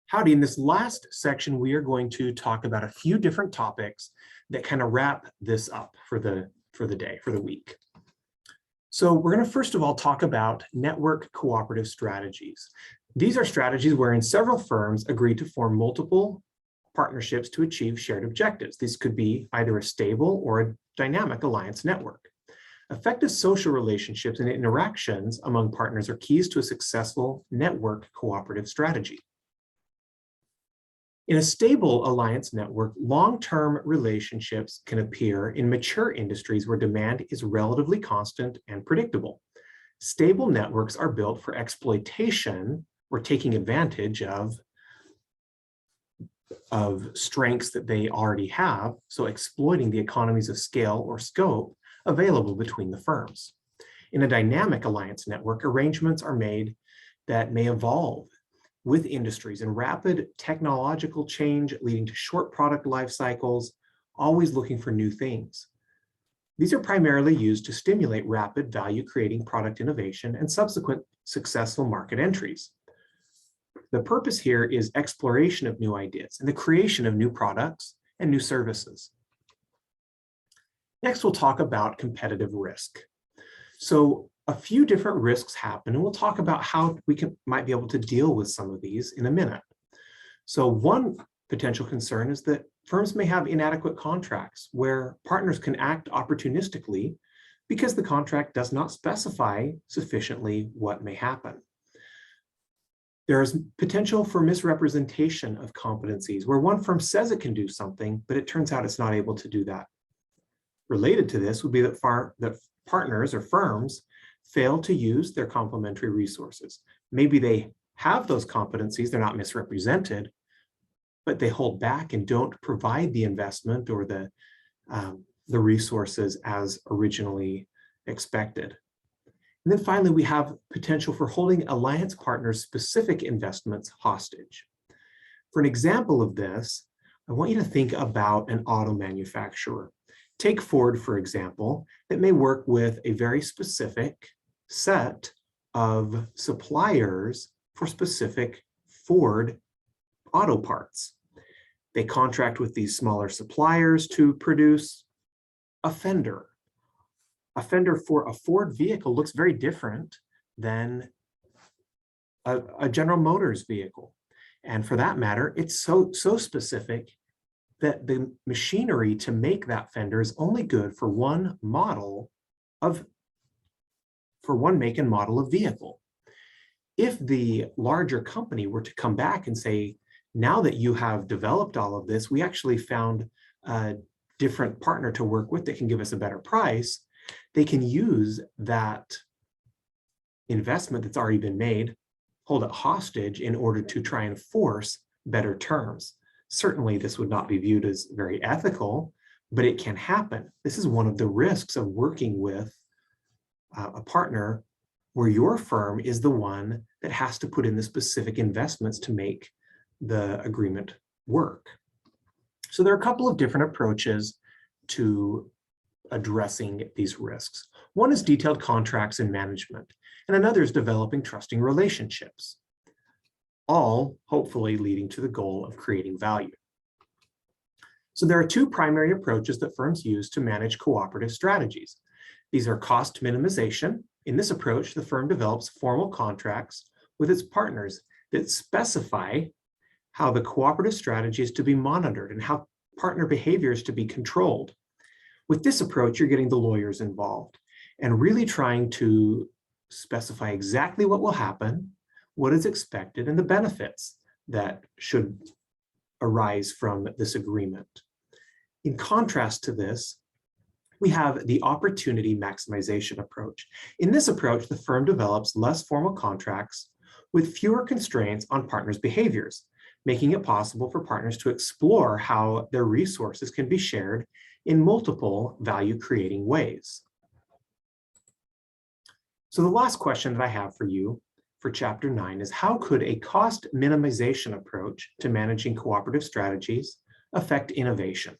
Howdy, in this last section, we are going to talk about a few different topics that kind of wrap this up for the day, for the week. So we're going to first of all talk about network cooperative strategies. These are strategies wherein several firms agree to form multiple partnerships to achieve shared objectives. These could be either a stable or a dynamic alliance network. Effective social relationships and interactions among partners are keys to a successful network cooperative strategy. In a stable alliance network, long-term relationships can appear in mature industries where demand is relatively constant and predictable. Stable networks are built for exploitation or taking advantage of strengths that they already have, so exploiting the economies of scale or scope available between the firms. In a dynamic alliance network, arrangements are made that may evolve with industries and rapid technological change leading to short product life cycles, always looking for new things. These are primarily used to stimulate rapid value-creating product innovation and subsequent successful market entries. The purpose here is exploration of new ideas and the creation of new products and new services. Next, we'll talk about competitive risk. So a few different risks happen, and we'll talk about how we might be able to deal with some of these in a minute. So one potential concern is that firms may have inadequate contracts where partners can act opportunistically because the contract does not specify sufficiently what may happen. There is potential for misrepresentation of competencies where one firm says it can do something, but it turns out it's not able to do that. Related to this would be that partners or firms fail to use their complementary resources. Maybe they have those competencies, they're not misrepresented, but they hold back and don't provide the investment or the resources as originally expected. And then finally, we have potential for holding alliance partners' specific investments hostage. For an example of this, I want you to think about an auto manufacturer. Take Ford, for example, that may work with a very specific set of suppliers for specific Ford auto parts. They contract with these smaller suppliers to produce a fender. A fender for a Ford vehicle looks very different than a General Motors vehicle. And for that matter, it's so specific that the machinery to make that fender is only good for one make and model of vehicle. If the larger company were to come back and say, now that you have developed all of this, we actually found a different partner to work with that can give us a better price, they can use that investment that's already been made, hold it hostage in order to try and force better terms. Certainly, this would not be viewed as very ethical, but it can happen. This is one of the risks of working with a partner where your firm is the one that has to put in the specific investments to make the agreement work. So there are a couple of different approaches to addressing these risks. One is detailed contracts and management, and another is developing trusting relationships, all hopefully leading to the goal of creating value. So there are two primary approaches that firms use to manage cooperative strategies. These are cost minimization. In this approach, the firm develops formal contracts with its partners that specify how the cooperative strategy is to be monitored and how partner behavior is to be controlled. With this approach, you're getting the lawyers involved and really trying to specify exactly what will happen, what is expected, and the benefits that should arise from this agreement. In contrast to this, we have the opportunity maximization approach. In this approach, the firm develops less formal contracts with fewer constraints on partners' behaviors, making it possible for partners to explore how their resources can be shared in multiple value-creating ways. So the last question that I have for you for Chapter 9 is, how could a cost minimization approach to managing cooperative strategies affect innovation?